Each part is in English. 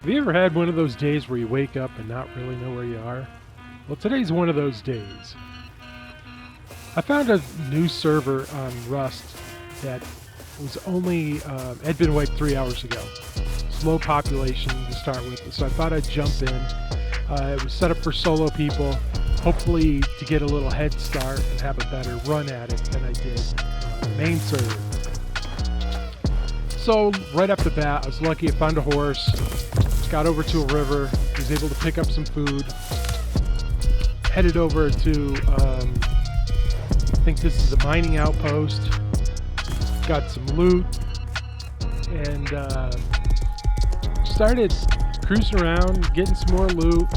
Have you ever had one of those days where you wake up and not really know where you are? Well, today's one of those days. I found a new server on Rust that was only had been wiped 3 hours ago. It's low population to start with, so I thought I'd jump in. It was set up for solo people, hopefully to get a little head start and have a better run at it than I did on the main server. So right off the bat, I was lucky. I found a horse, got over to a river, was able to pick up some food, headed over to, I think this is a mining outpost, got some loot, and started cruising around, getting some more loot,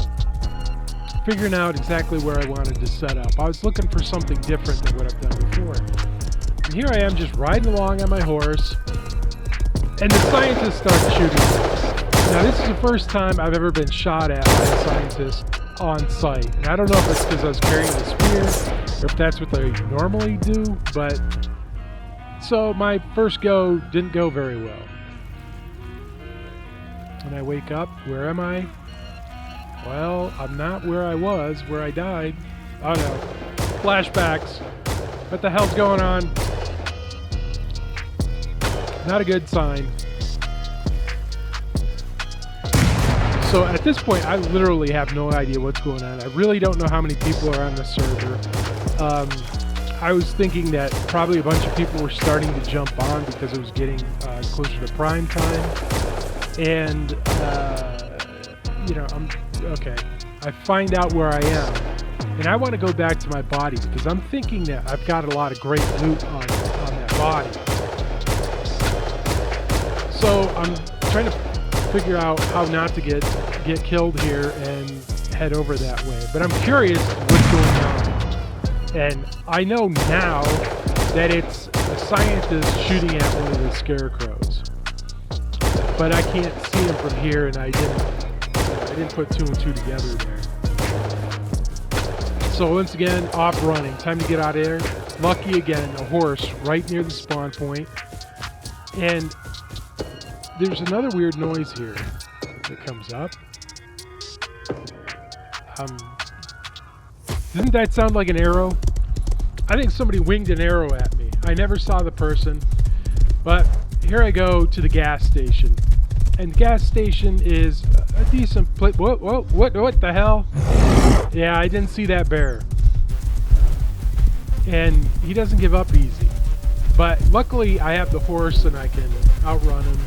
figuring out exactly where I wanted to set up. I was looking for something different than what I've done before. And here I am just riding along on my horse, and the scientists start shooting me. Now, this is the first time I've ever been shot at by a scientist on site. And I don't know if it's because I was carrying a spear or if that's what they normally do, but so my first go didn't go very well. And I wake up, where am I? Well, I'm not where I was, where I died. Oh no, flashbacks. What the hell's going on? Not a good sign. So at this point, I literally have no idea what's going on. I really don't know how many people are on the server. I was thinking that probably a bunch of people were starting to jump on because it was getting closer to prime time. And, I'm okay. I find out where I am. And I want to go back to my body because I'm thinking that I've got a lot of great loot on that body. So I'm trying to figure out how not to get killed here and head over that way. But I'm curious what's going on. And I know now that it's a scientist shooting at one of the scarecrows. But I can't see him from here, and I didn't put two and two together there. So once again, off running. Time to get out of there. Lucky again, a horse right near the spawn point. And there's another weird noise here that comes up. Didn't that sound like an arrow? I think somebody winged an arrow at me. I never saw the person, but here I go to the gas station. And the gas station is a decent place. What the hell? Yeah, I didn't see that bear. And he doesn't give up easy. But luckily I have the horse and I can outrun him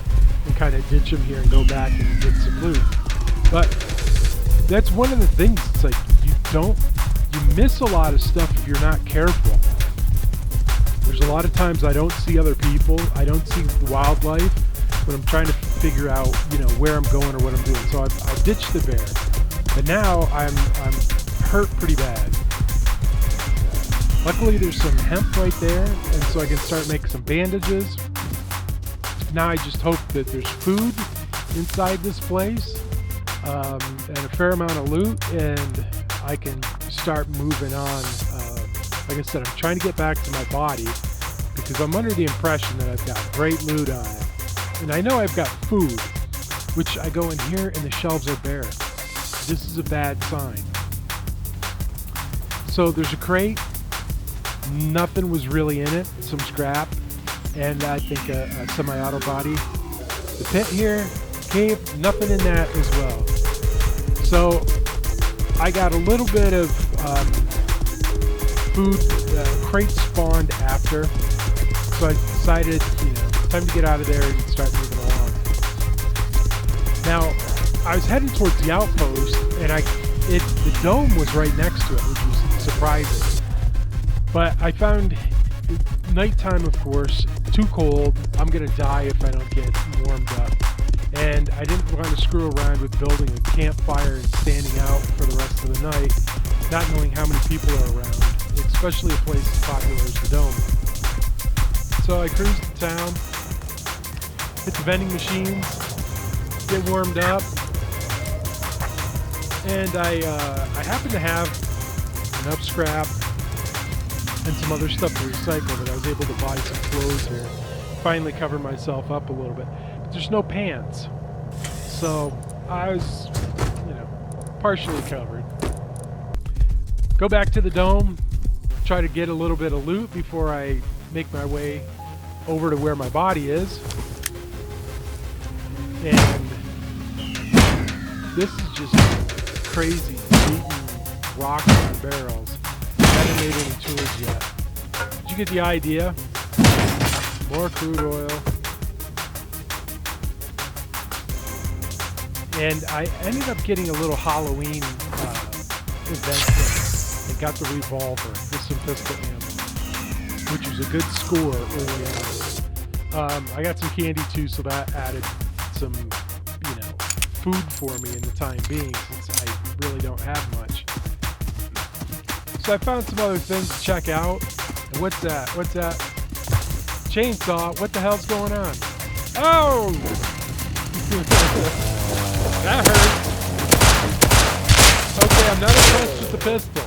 and kind of ditch him here and go back and get some loot. But that's one of the things. It's like you miss a lot of stuff if you're not careful. There's a lot of times I don't see other people. I don't see wildlife when I'm trying to figure out, where I'm going or what I'm doing. So I've ditched the bear, but now I'm hurt pretty bad. Luckily, there's some hemp right there, and so I can start making some bandages. Now I just hope that there's food inside this place, and a fair amount of loot, and I can start moving on. Like I said, I'm trying to get back to my body because I'm under the impression that I've got great loot on it. And I know I've got food, which I go in here and the shelves are bare. This is a bad sign. So there's a crate. Nothing was really in it. Some scrap. And I think a semi-auto body. The pit here, cave, nothing in that as well. So I got a little bit of food. Crate spawned after. So I decided, time to get out of there and start moving along. Now, I was heading towards the outpost, and the dome was right next to it, which was surprising. But I found nighttime, of course, too cold. I'm gonna die if I don't get warmed up. And I didn't want to screw around with building a campfire and standing out for the rest of the night, not knowing how many people are around, especially a place as popular as the dome. So I cruised to town, hit the vending machines, get warmed up, and I happened to have enough scrap and some other stuff to recycle that I was able to buy some clothes here. Finally cover myself up a little bit. But there's no pants. So I was, partially covered. Go back to the dome, try to get a little bit of loot before I make my way over to where my body is. And this is just crazy, beating rocks and barrels. I haven't made any tools yet. Did you get the idea? More crude oil. And I ended up getting a little Halloween event thing. I got the revolver with some pistol ammo, which was a good score early on. I got some candy too, so that added some, food for me in the time being, since I really don't have much. So I found some other things to check out. And what's that? What's that? Chainsaw. What the hell's going on? Oh! That hurt. Okay, I'm not impressed with the pistol.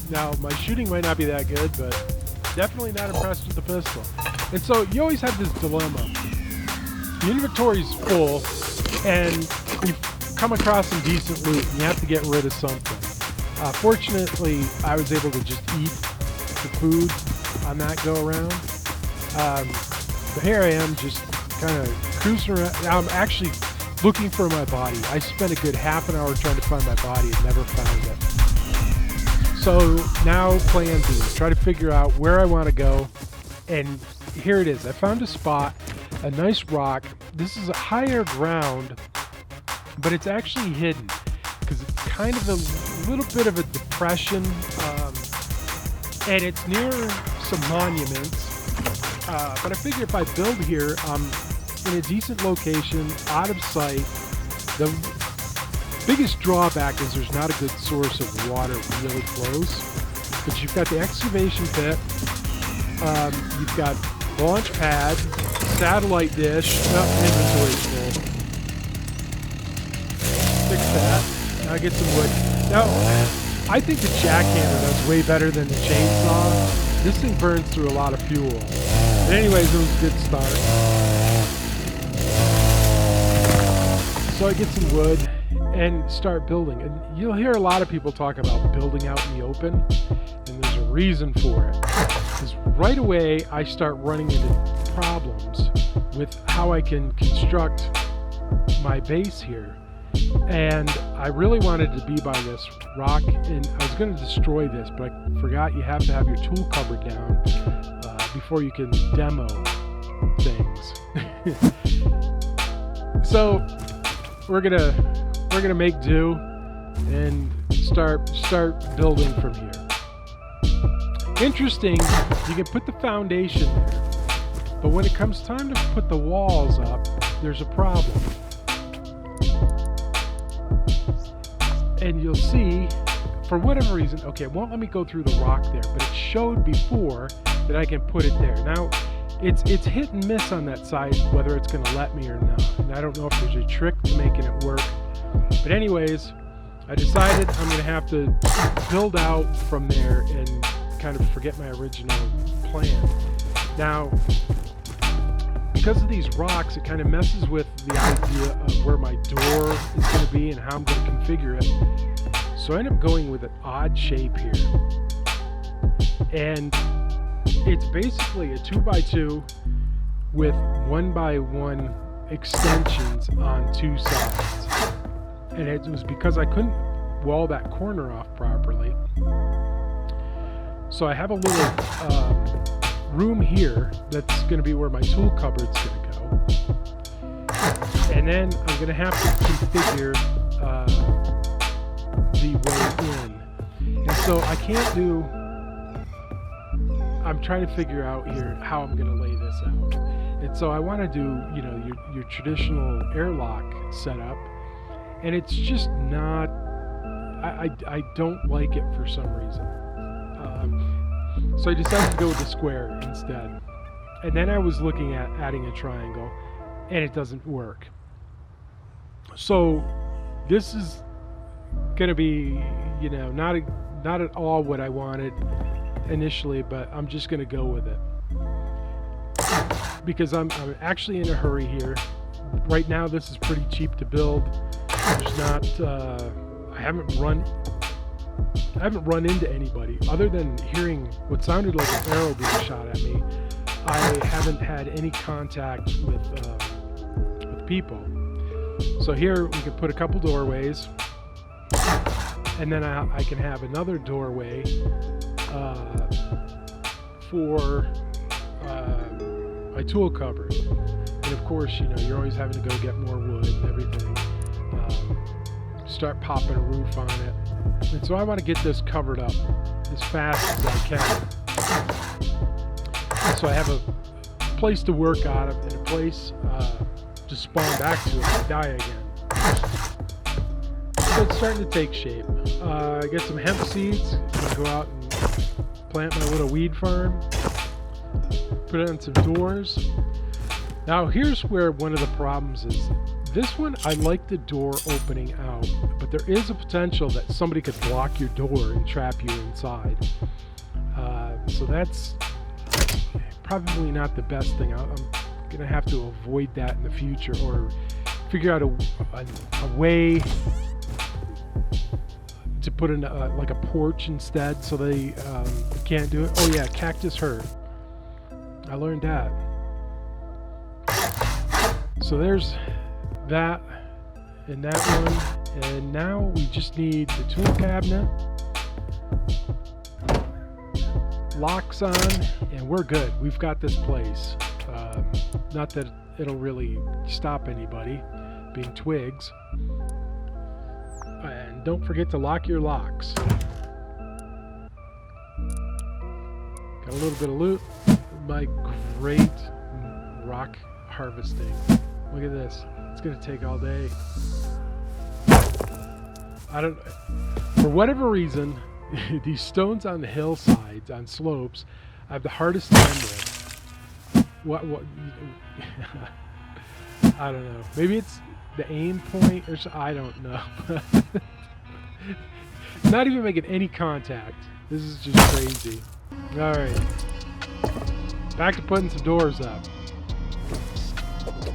Now, my shooting might not be that good, but definitely not impressed with the pistol. And so you always have this dilemma. The inventory's full, and you've come across some decent loot, and you have to get rid of something. Fortunately, I was able to just eat the food on that go around. But here I am, just kind of cruising around. I'm actually looking for my body. I spent a good half an hour trying to find my body and never found it. So now plan B, try to figure out where I want to go. And here it is. I found a spot, a nice rock. This is a higher ground, but it's actually hidden because it's kind of a little bit of a depression. And it's near some monuments. But I figure if I build here, in a decent location, out of sight. The biggest drawback is there's not a good source of water really close. But you've got the excavation pit, you've got launch pad, satellite dish, inventory full. Fix that. Now get some wood. Now, I think the jackhammer does way better than the chainsaw. This thing burns through a lot of fuel. But anyways, it was a good start. So I get some wood and start building. And you'll hear a lot of people talk about building out in the open, and there's a reason for it. Because right away, I start running into problems with how I can construct my base here. And I really wanted to be by this rock, and I was going to destroy this, but I forgot you have to have your tool cupboard down before you can demo things. So we're gonna make do and start building from here. Interesting, you can put the foundation there, but when it comes time to put the walls up, there's a problem. And you'll see, for whatever reason, okay, it won't let me go through the rock there, but it showed before that I can put it there. Now, it's hit and miss on that side, whether it's going to let me or not. And I don't know if there's a trick to making it work. But anyways, I decided I'm going to have to build out from there and kind of forget my original plan. Now, because of these rocks, it kind of messes with the idea of where my door is going to be and how I'm going to configure it. So I end up going with an odd shape here. And it's basically a 2x2 with 1x1 extensions on two sides. And it was because I couldn't wall that corner off properly. So I have a little room here that's going to be where my tool cupboard's going to go. And then I'm going to have to configure the way in. And so I can't do... I'm trying to figure out here how I'm going to lay this out. And so I want to do, your traditional airlock setup. And it's just not... I don't like it for some reason. So I decided to go with the square instead. And then I was looking at adding a triangle, and it doesn't work. So this is going to be, not at all what I wanted initially, but I'm just going to go with it. Because I'm actually in a hurry here. Right now, this is pretty cheap to build. There's not, I haven't run into anybody other than hearing what sounded like an arrow being shot at me. I haven't had any contact with people. So here we can put a couple doorways, and then I can have another doorway for my tool cupboard. And of course, you know, you're always having to go get more wood and everything. Start popping a roof on it. And so I want to get this covered up as fast as I can. So I have a place to work out of and a place to spawn back to if I die again. So it's starting to take shape. I get some hemp seeds. I'm going to go out and plant my little weed farm. Put it on some doors. Now here's where one of the problems is. This one, I like the door opening out, but there is a potential that somebody could block your door and trap you inside. So that's probably not the best thing. I'm going to have to avoid that in the future, or figure out a way to put in like a porch instead so they can't do it. Oh yeah, cactus herd. I learned that. So there's that and that one, and now we just need the tool cabinet, locks on, and we're good. We've got this place. Not that it'll really stop anybody being twigs. And don't forget to lock your locks. Got a little bit of loot. My great rock harvesting. Look at this. It's going to take all day. For whatever reason, these stones on the hillsides, on slopes, I have the hardest time with. What I don't know. Maybe it's the aim point or so, I don't know. Not even making any contact. This is just crazy. Alright. Back to putting some doors up.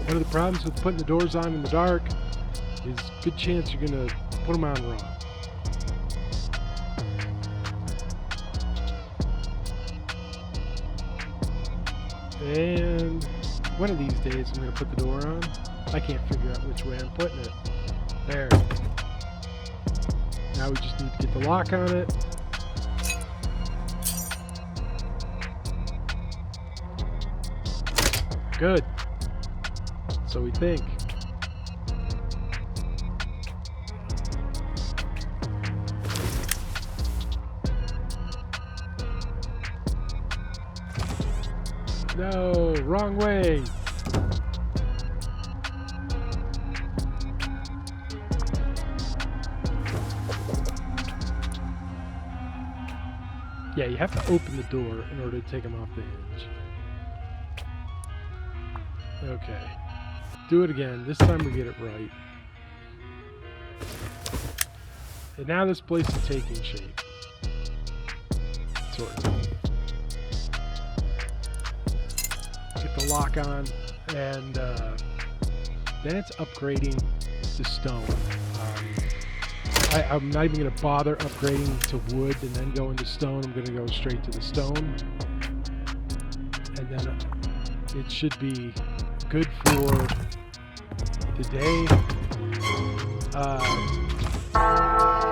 One of the problems with putting the doors on in the dark is good chance you're going to put them on wrong. And one of these days I'm going to put the door on. I can't figure out which way I'm putting it. There. Now we just need to get the lock on it. Good. So we think. No, wrong way. Yeah, you have to open the door in order to take them off the hinge. Okay. Do it again. This time we get it right. And now this place is taking shape. Sort of. Get the lock on, and then it's upgrading to stone. I'm not even going to bother upgrading to wood and then go into stone. I'm going to go straight to the stone. And then it should be good for today.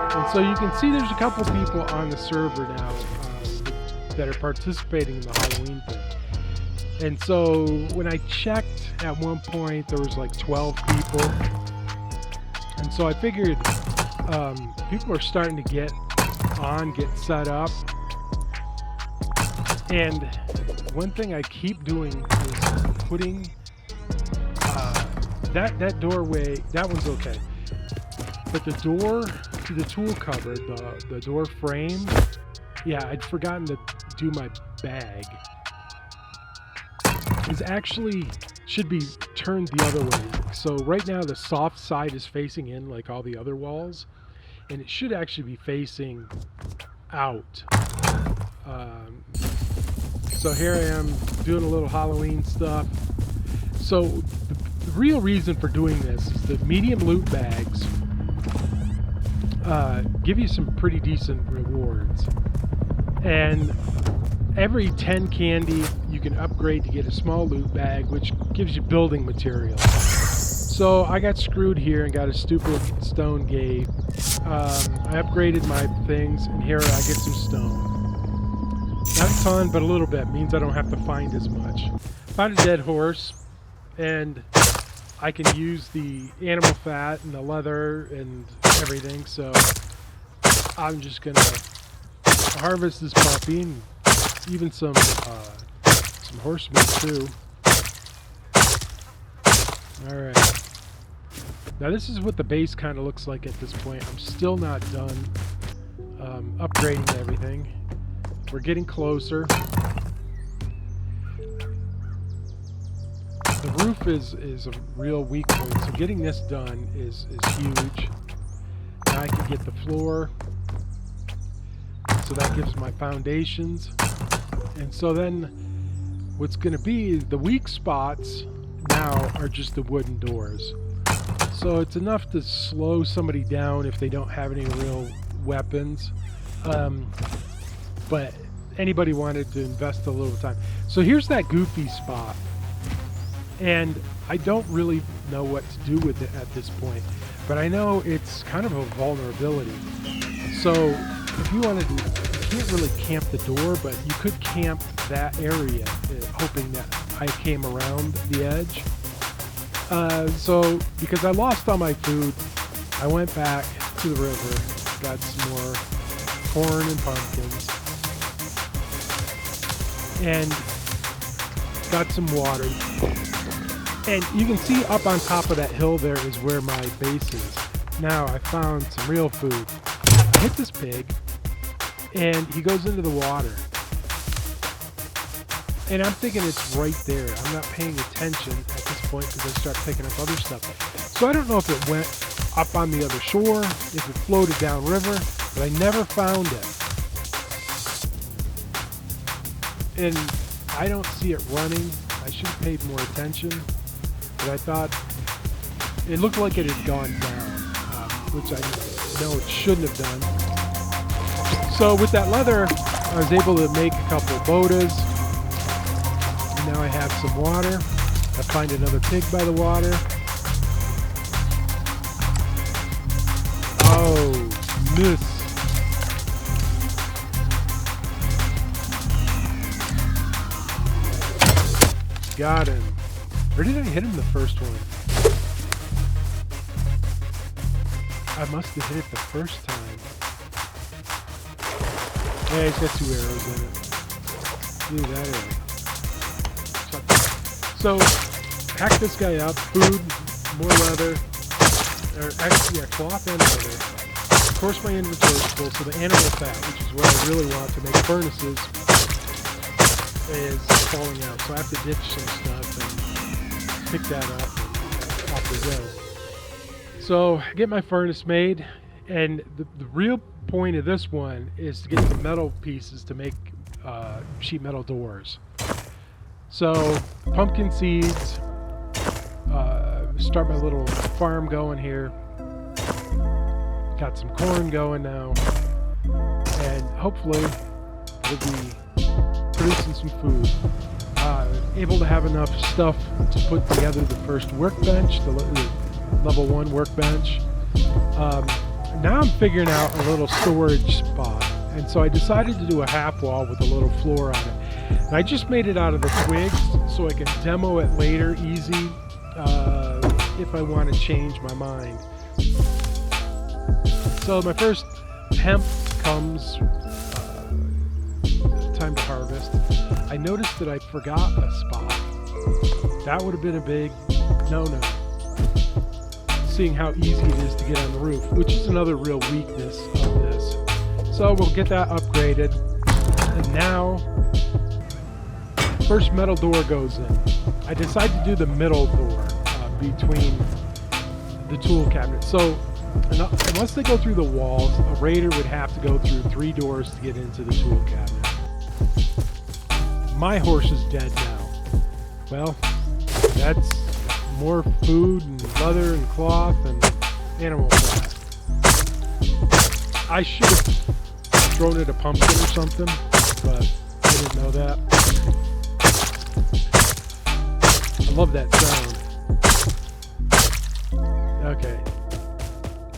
And so you can see there's a couple people on the server now that are participating in the Halloween thing. And so when I checked at one point, there was like 12 people. And so I figured people are starting to get set up. And one thing I keep doing is putting that doorway, that one's okay. But the door to the tool cupboard, the door frame, yeah, I'd forgotten to do my bag. Is actually should be turned the other way. So right now the soft side is facing in like all the other walls, and it should actually be facing out. So here I am doing a little Halloween stuff. So the real reason for doing this is the medium loot bags give you some pretty decent rewards. And every 10 candy you can upgrade to get a small loot bag, which gives you building materials. So I got screwed here and got a stupid stone gate. I upgraded my things, and here I get some stone. Not a ton, but a little bit. Means I don't have to find as much. Found a dead horse, and I can use the animal fat and the leather and everything, so I'm just gonna harvest this puppy and even some horse meat too. Alright. Now this is what the base kind of looks like at this point. I'm still not done upgrading everything. We're getting closer. The roof is a real weak point, so getting this done is huge. Now I can get the floor, so that gives my foundations. And so then what's going to be the weak spots now are just the wooden doors. So it's enough to slow somebody down if they don't have any real weapons. But anybody wanted to invest a little time. So here's that goofy spot. And I don't really know what to do with it at this point. But I know it's kind of a vulnerability. So if you wanted to, you can't really camp the door, but you could camp that area, hoping that I came around the edge. So because I lost all my food, I went back to the river, got some more corn and pumpkins, and got some water. And you can see up on top of that hill there is where my base is. Now I found some real food. I hit this pig, and he goes into the water. And I'm thinking it's right there. I'm not paying attention at this point because I start picking up other stuff. So I don't know if it went up on the other shore, if it floated downriver, but I never found it. And I don't see it running. I should have paid more attention, but I thought it looked like it had gone down, which I know it shouldn't have done. So with that leather, I was able to make a couple of bodas. Now I have some water. I find another pig by the water. Oh, miss. Got him. Or did I hit him the first one? I must have hit it the first time. Yeah, he's got 2 arrows in it. Look at that arrow. So, hack this guy up, food, more leather, or actually, yeah, cloth and leather. Of course my inventory is full, so the animal fat, which is what I really want to make furnaces, is falling out. So I have to ditch some stuff and pick that up, and off we go. So, I get my furnace made, and the real point of this one is to get the metal pieces to make sheet metal doors. So, pumpkin seeds, start my little farm going here. Got some corn going now, and hopefully we'll be producing some food. Able to have enough stuff to put together the first workbench, the level 1 workbench. Now I'm figuring out a little storage spot, and so I decided to do a half wall with a little floor on it. And I just made it out of the twigs so I can demo it later easy if I want to change my mind. So my first hemp comes time to harvest. I noticed that I forgot a spot. That would have been a big no-no, seeing how easy it is to get on the roof, which is another real weakness of this. So we'll get that upgraded. And now, first metal door goes in. I decided to do the middle door between the tool cabinet. So unless they go through the walls, a raider would have to go through 3 doors to get into the tool cabinet. My horse is dead now. Well, that's more food and leather and cloth and animal fat. I should have thrown it a pumpkin or something, but I didn't know that. I love that sound. Okay.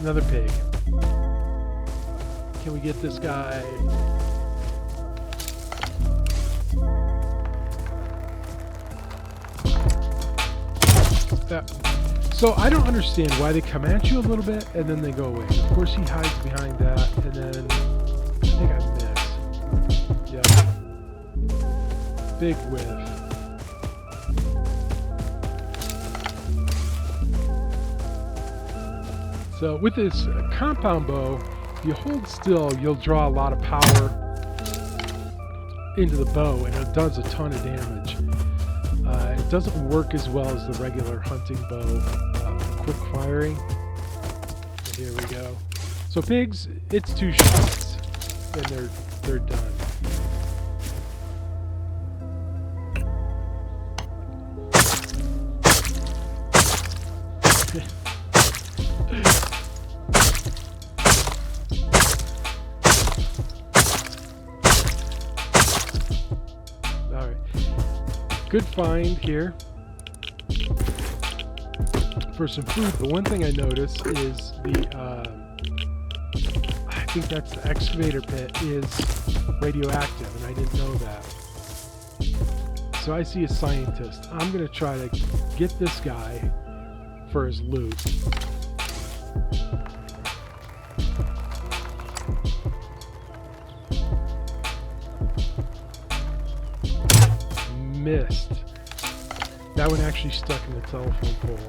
Another pig. Can we get this guy? So I don't understand why they come at you a little bit and then they go away. Of course he hides behind that, and then I think I missed. Yep. Big whiff. So with this compound bow, if you hold still, you'll draw a lot of power into the bow, and it does a ton of damage. It doesn't work as well as the regular hunting bow, quick firing. Here we go. So pigs, it's 2 shots, and they're done. Good find here for some food, but one thing I noticed is I think that's the excavator pit is radioactive, and I didn't know that. So I see a scientist. I'm going to try to get this guy for his loot. Missed. That one actually stuck in the telephone pole.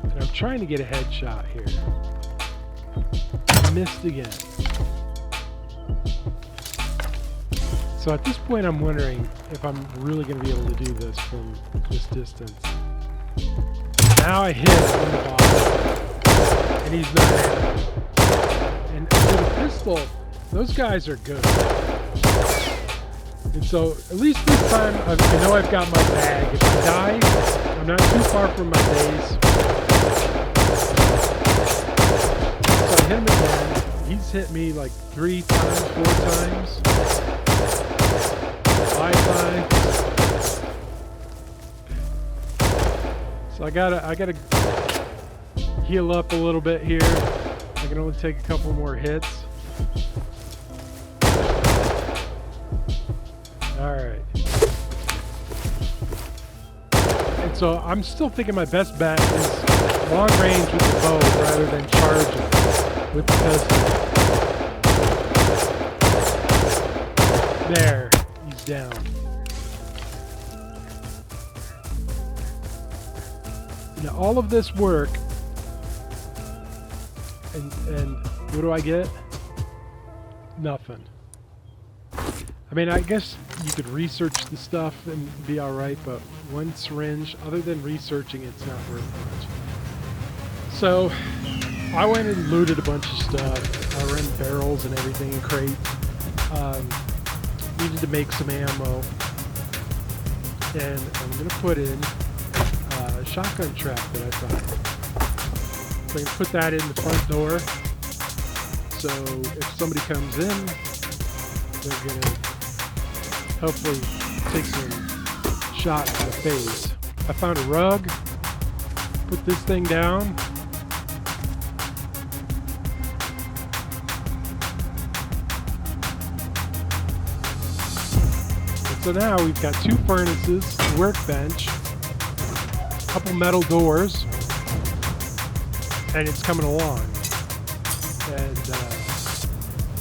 And I'm trying to get a headshot here. Missed again. So at this point I'm wondering if I'm really going to be able to do this from this distance. Now I hit on the bottom. And he's not. And with a pistol, those guys are good. And so, at least this time, I know I've got my bag. If I die, I'm not too far from my base. So I hit him again. He's hit me like 3 times, 4 times. 5 times. So I gotta heal up a little bit here. I can only take a couple more hits. Alright. And so I'm still thinking my best bet is long range with the bow rather than charging with the pistol. There. He's down. Now all of this work, and what do I get? Nothing. I mean, I guess you could research the stuff and be alright, but one syringe, other than researching, it's not worth much. So, I went and looted a bunch of stuff. I ran barrels and everything in crates. Needed to make some ammo. And I'm going to put in a shotgun trap that I found. So I can put that in the front door. So, if somebody comes in, they're going to hopefully take some shot to the face. I found a rug. Put this thing down. And so now we've got 2 furnaces, a workbench, a couple metal doors, and it's coming along. And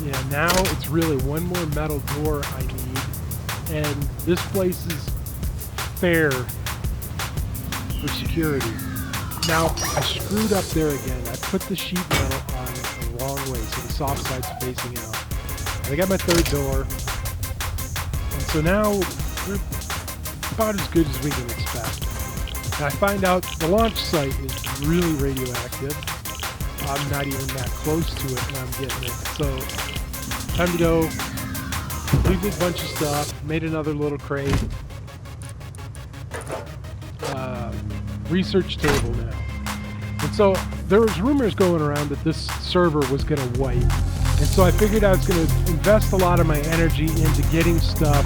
yeah, now it's really one more metal door I need. And this place is fair for security. Now, I screwed up there again. I put the sheet metal on the wrong way, so the soft side's facing out. And I got my 3rd door. And so now, we're about as good as we can expect. And I find out the launch site is really radioactive. I'm not even that close to it, and I'm getting it. So, time to go. Leave a bunch of stuff. Made another little crate. Research table now. So there was rumors going around that this server was going to wipe. And so I figured I was going to invest a lot of my energy into getting stuff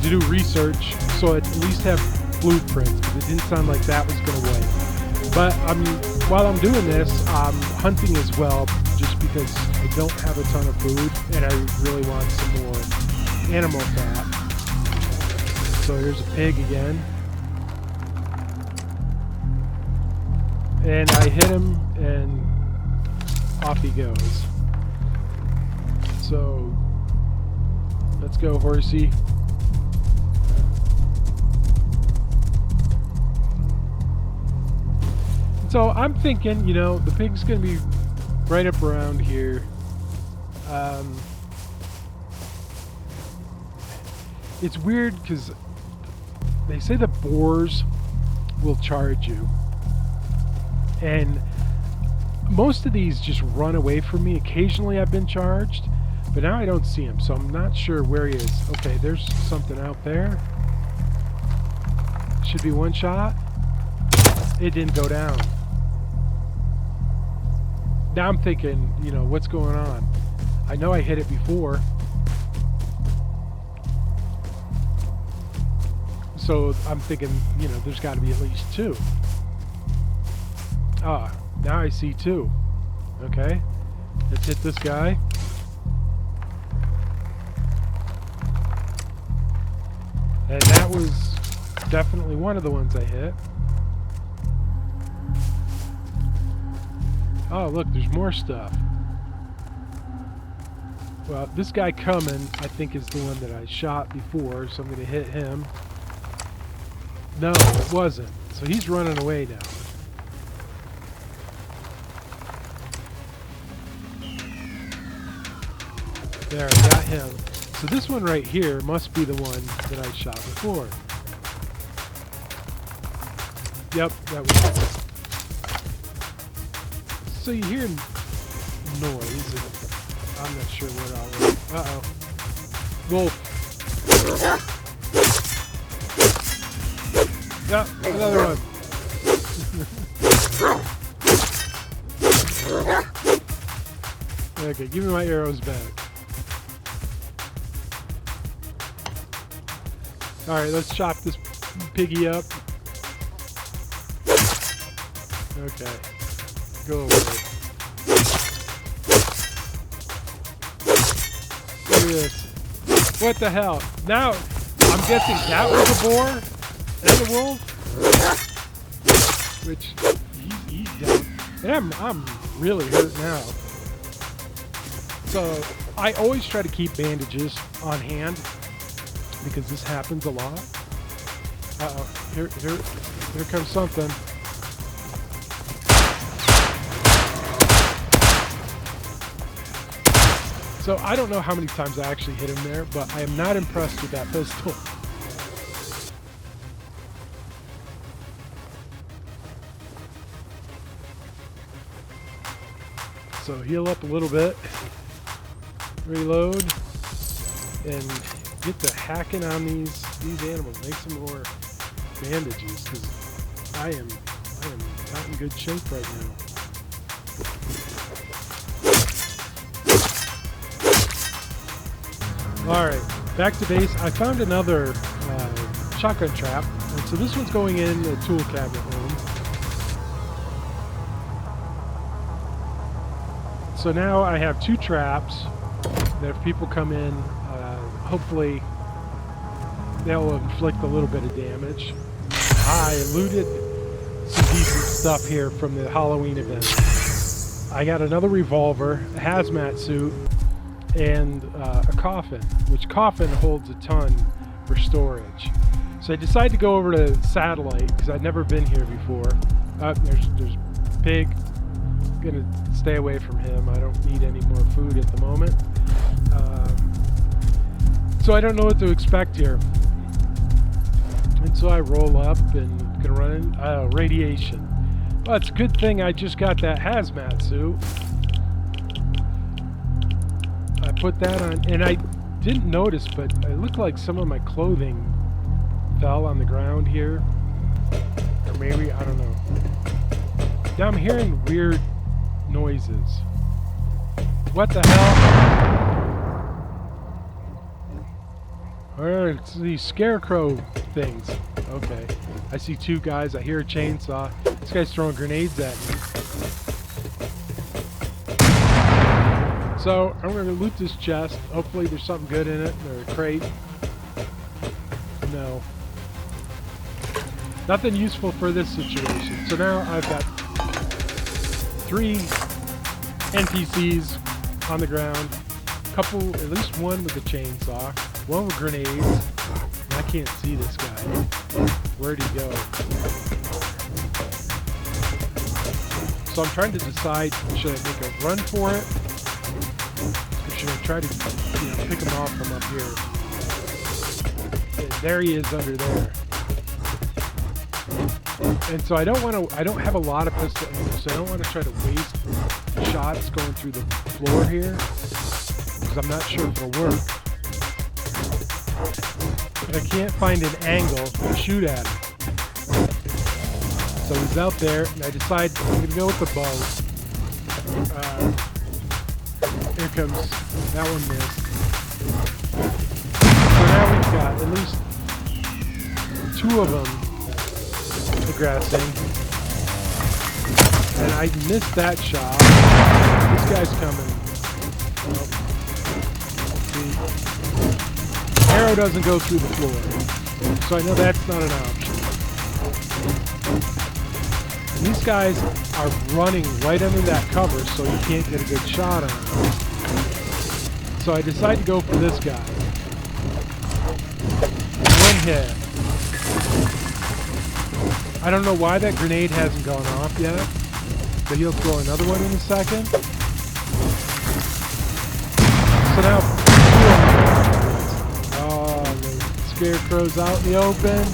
to do research, so I'd at least have blueprints, because it didn't sound like that was going to wipe. But while I'm doing this, I'm hunting as well, just because I don't have a ton of food and I really want some more animal fat. So here's a pig again. And I hit him and off he goes. So let's go, horsey. So I'm thinking, you know, the pig's gonna be right up around here. It's weird because they say the boars will charge you, and most of these just run away from me. Occasionally I've been charged, but now I don't see him, so I'm not sure where he is. Okay, there's something out there. Should be one shot. It didn't go down. Now I'm thinking, you know, what's going on? I know I hit it before. So I'm thinking, you know, there's got to be at least two. Ah, now I see two. Okay, let's hit this guy. And that was definitely one of the ones I hit. Oh, look, there's more stuff. Well, this guy coming, I think, is the one that I shot before, so I'm going to hit him. No, it wasn't. So he's running away now. There, I got him. So this one right here must be the one that I shot before. Yep, that was it. So you hear noise, and I'm not sure what all is. Uh-oh. Wolf. Yep, another one. Okay, give me my arrows back. Alright, let's chop this piggy up. Okay. Go away. Look at this. What the hell? Now, I'm guessing that was a boar and a wolf? Which, he's down. And I'm really hurt now. So, I always try to keep bandages on hand, because this happens a lot. Uh-oh. Here comes something. So I don't know how many times I actually hit him there, but I am not impressed with that pistol. So heal up a little bit, reload, and get to hacking on these animals. Make some more bandages, because I am not in good shape right now. Alright, back to base. I found another shotgun trap, and so this one's going in the tool cabinet room. So now I have two traps that if people come in, hopefully they'll inflict a little bit of damage. I looted some decent stuff here from the Halloween event. I got another revolver, a hazmat suit, and a coffin, which coffin holds a ton for storage. So I decided to go over to Satellite, because I'd never been here before. There's pig. I'm gonna stay away from him. I don't need any more food at the moment. So I don't know what to expect here. And so I roll up and gonna run in. Radiation. Well, it's a good thing I just got that hazmat suit. I put that on, and I didn't notice, but it looked like some of my clothing fell on the ground here. Or maybe, I don't know. Now I'm hearing weird noises. What the hell? Oh, it's these scarecrow things. Okay. I see two guys. I hear a chainsaw. This guy's throwing grenades at me. So, I'm going to loot this chest. Hopefully there's something good in it. Or a crate. No. Nothing useful for this situation. So now I've got 3 NPCs on the ground. Couple, at least one with a chainsaw. One with grenades. I can't see this guy. Where'd he go? So I'm trying to decide, should I make a run for it? Or should I try to, pick him off from up here? And there he is under there. And so I don't have a lot of pistol ammo, so I don't want to try to waste shots going through the floor here. Because I'm not sure if it'll work. But I can't find an angle to shoot at him. So he's out there, and I decide I'm going to go with the bow. Here comes, that one missed. So now we've got at least 2 of them aggressing. And I missed that shot. This guy's coming. Arrow doesn't go through the floor, so I know that's not an option. And these guys are running right under that cover, so you can't get a good shot on them. So I decide to go for this guy. 1 hit. I don't know why that grenade hasn't gone off yet, but he'll throw another one in a second. So now, scarecrow's out in the open.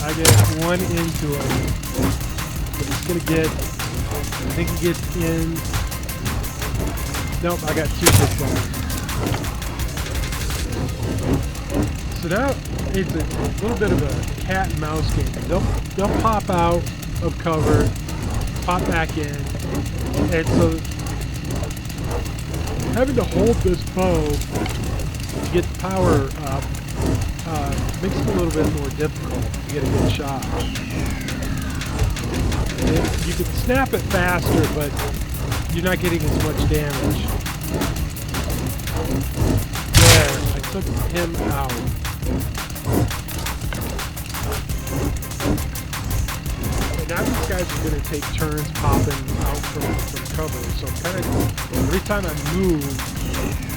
I get 1 into him. But he's gonna get, I think he gets in. Nope, I got 2 hits on him. So now it's a little bit of a cat and mouse game. They'll pop out of cover, pop back in, and so having to hold this bow to get the power up makes it a little bit more difficult to get a good shot. And you can snap it faster, but you're not getting as much damage. There, I took him out. And now these guys are going to take turns popping out from cover, so I'm kind of, every time I move,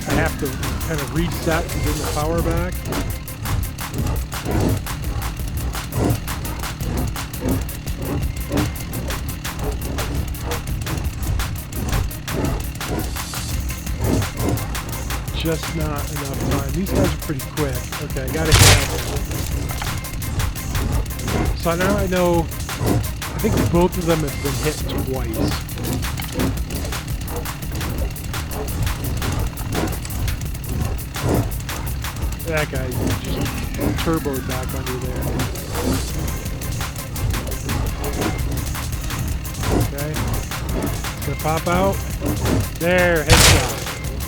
I have to kind of reset to get the power back. Just not enough time. These guys are pretty quick. Okay, I gotta hit them. So now I know, I think both of them have been hit twice. That guy just turboed back under there. Okay. It's gonna pop out. There, headshot.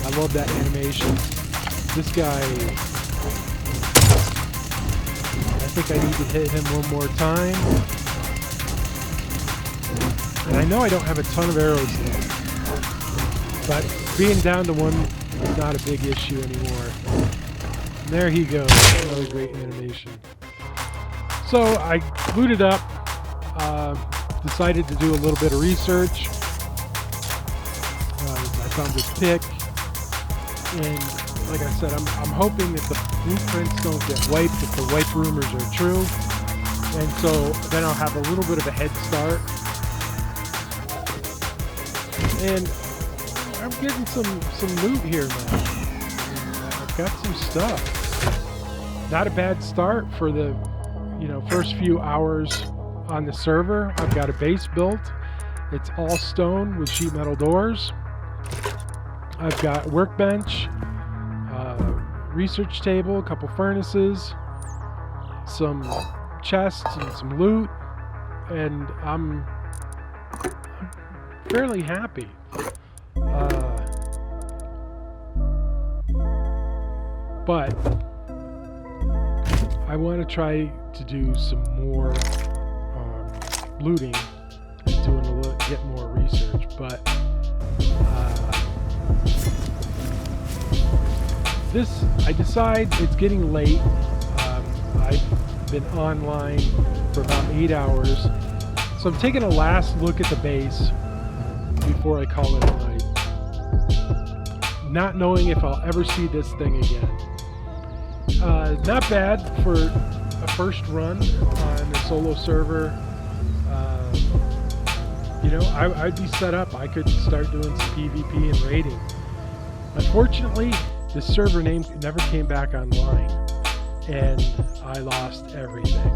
I love that animation. This guy, I think I need to hit him one more time. And I know I don't have a ton of arrows there, but being down to 1 is not a big issue anymore. And there he goes, another great animation. So I booted up, decided to do a little bit of research. I found this pick. And like I said, I'm hoping that the blueprints don't get wiped if the wipe rumors are true. And so then I'll have a little bit of a head start. And I'm getting some loot here now. I've got some stuff. Not a bad start for the first few hours on the server. I've got a base built. It's all stone with sheet metal doors. I've got workbench, research table, a couple furnaces, some chests and some loot, and I'm fairly happy. But I want to try to do some more looting and get more research. But I decide it's getting late. I've been online for about 8 hours, so I'm taking a last look at the base before I call it a night, not knowing if I'll ever see this thing again. Not bad for a first run on a solo server. I'd be set up. I could start doing some PvP and raiding. Unfortunately, the server name never came back online, and I lost everything.